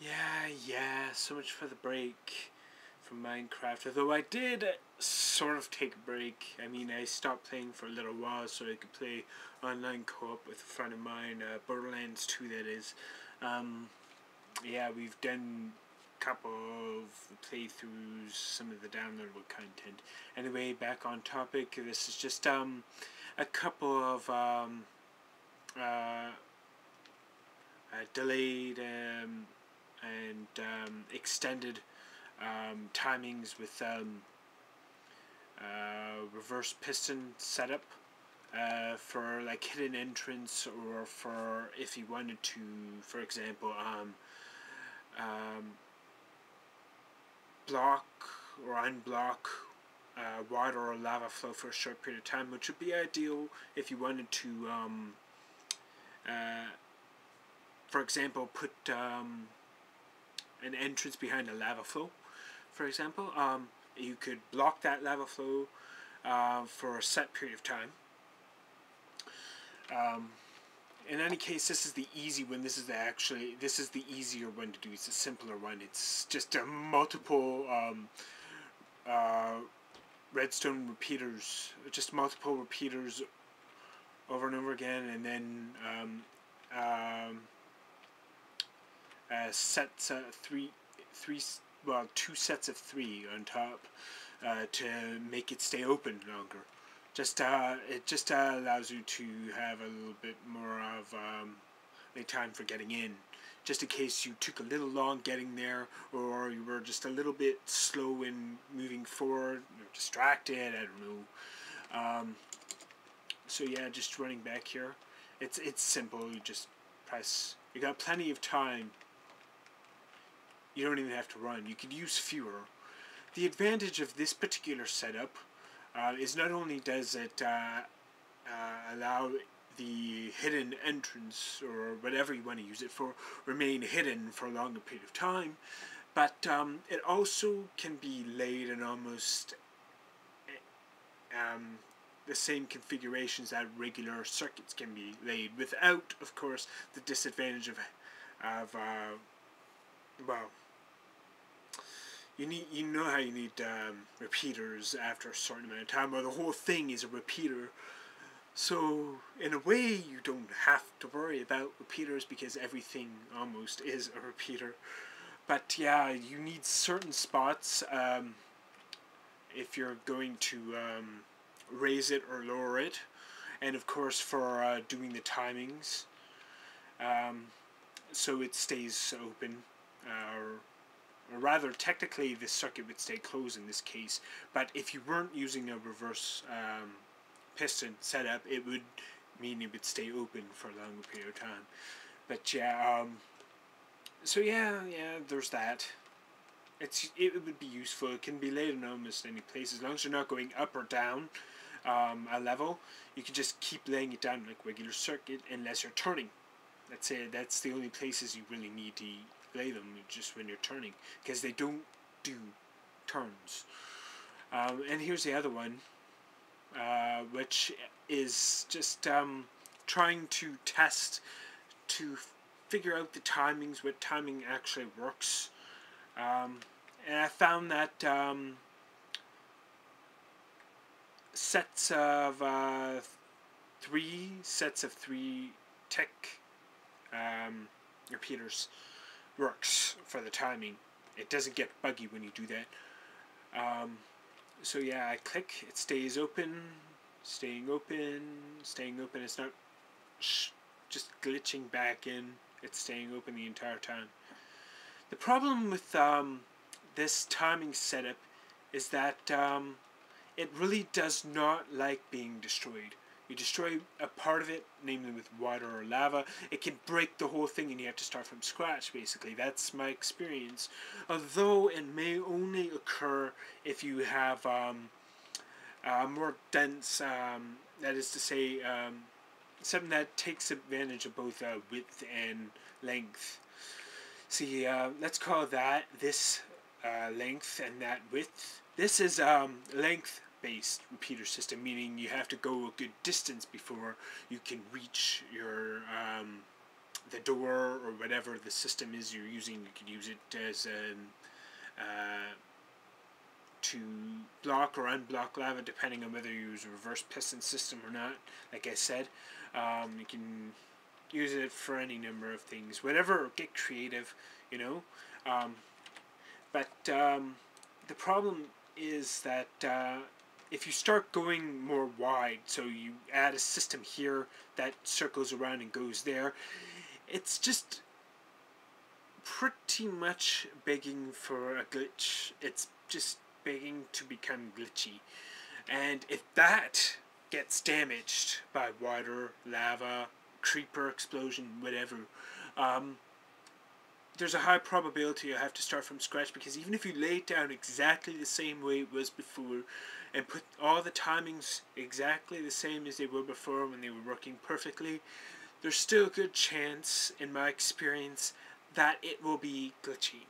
Yeah, so much for the break from Minecraft. Although I did sort of take a break. I mean, I stopped playing for a little while so I could play online co-op with a friend of mine, Borderlands 2 that is. Yeah, we've done a couple of playthroughs, some of the downloadable content. Anyway, back on topic, this is just a couple of delayed and extended timings with reverse piston setup for like hidden entrance, or for if you wanted to, for example, block or unblock water or lava flow for a short period of time, which would be ideal if you wanted to for example, put an entrance behind a lava flow. For example, you could block that lava flow for a set period of time. In any case, this is the easy one. This is the easier one to do. It's a simpler one. It's just multiple redstone repeaters, just multiple repeaters over and over again, and then sets two sets of three on top to make it stay open longer. It just allows you to have a little bit more of time for getting in, just in case you took a little long getting there, or you were just a little bit slow in moving forward, or distracted. I don't know. So yeah, just running back here. It's simple. You just press. You got plenty of time. You don't even have to run. You could use fewer. The advantage of this particular setup is not only does it allow the hidden entrance, or whatever you want to use it for, remain hidden for a longer period of time, but it also can be laid in almost the same configurations that regular circuits can be laid, without, of course, the disadvantage of well, you know how you need repeaters after a certain amount of time, or the whole thing is a repeater. So in a way, you don't have to worry about repeaters, because everything almost is a repeater. But yeah, you need certain spots if you're going to raise it or lower it, and of course for doing the timings, so it stays open, or rather, technically the circuit would stay closed in this case, but if you weren't using a reverse piston setup, it would mean it would stay open for a longer period of time. But yeah, so yeah, there's that. It would be useful. It can be laid in almost any place, as long as you're not going up or down a level. You can just keep laying it down like regular circuit, unless you're turning. That's it. That's the only places you really need to lay them, just when you're turning, because they don't do turns. And here's the other one, which is just trying to test to figure out the timings, what timing actually works. And I found that three sets of three tick repeaters works for the timing. It doesn't get buggy when you do that. So yeah, I click, it stays open, staying open, staying open. It's not just glitching back in, it's staying open the entire time. The problem with this timing setup is that it really does not like being destroyed. You destroy a part of it, namely with water or lava, it can break the whole thing and you have to start from scratch, basically. That's my experience. Although it may only occur if you have more dense, that is to say, something that takes advantage of both width and length. See, let's call that this length and that width. This is length-based repeater system, meaning you have to go a good distance before you can reach your the door or whatever the system is you're using. You could use it as to block or unblock lava, depending on whether you use a reverse piston system or not. Like I said, you can use it for any number of things. Whatever, get creative, you know. But the problem is that if you start going more wide, so you add a system here that circles around and goes there, it's just pretty much begging for a glitch. It's just begging to become glitchy. And if that gets damaged by water, lava, creeper explosion, whatever, there's a high probability you have to start from scratch, because even if you lay it down exactly the same way it was before and put all the timings exactly the same as they were before when they were working perfectly, there's still a good chance, in my experience, that it will be glitchy.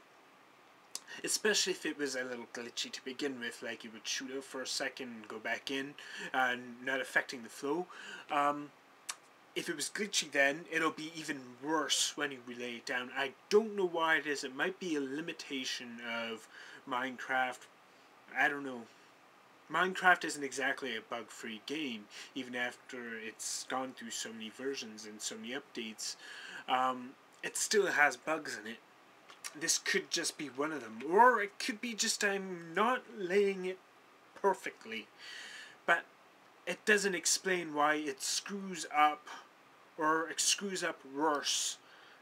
Especially if it was a little glitchy to begin with, like it would shoot out for a second and go back in, not affecting the flow. If it was glitchy then, it'll be even worse when you relay it down. I don't know why it is. It might be a limitation of Minecraft. I don't know. Minecraft isn't exactly a bug-free game, even after it's gone through so many versions and so many updates. It still has bugs in it. This could just be one of them, or it could be just I'm not laying it perfectly, but it doesn't explain why it screws up, or it screws up worse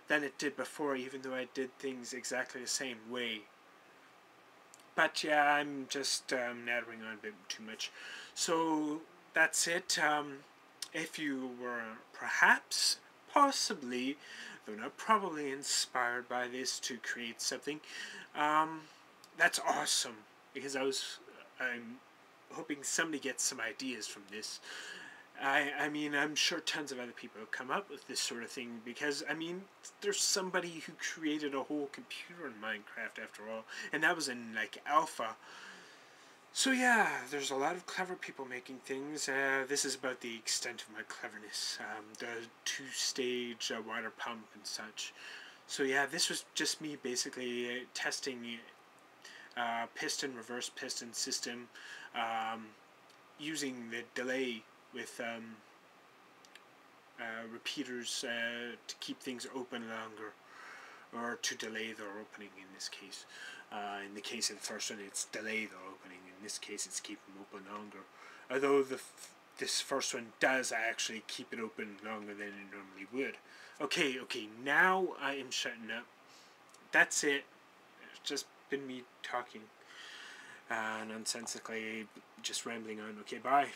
than it did before, even though I did things exactly the same way. But yeah, I'm just nattering on a bit too much. So that's it. If you were perhaps, possibly, though not probably, inspired by this to create something, that's awesome, because I'm hoping somebody gets some ideas from this. I mean, I'm sure tons of other people have come up with this sort of thing, because, I mean, there's somebody who created a whole computer in Minecraft after all, and that was in, like, alpha. So yeah, there's a lot of clever people making things. This is about the extent of my cleverness. The two-stage water pump and such. So yeah, this was just me basically testing piston, reverse piston system, using the delay with repeaters to keep things open longer, or to delay their opening in this case. In the case of the first one, it's delay their opening. In this case, it's keep them open longer. Although this first one does actually keep it open longer than it normally would. Okay, now I am shutting up. That's it. It's just been me talking nonsensically, just rambling on. Okay, bye.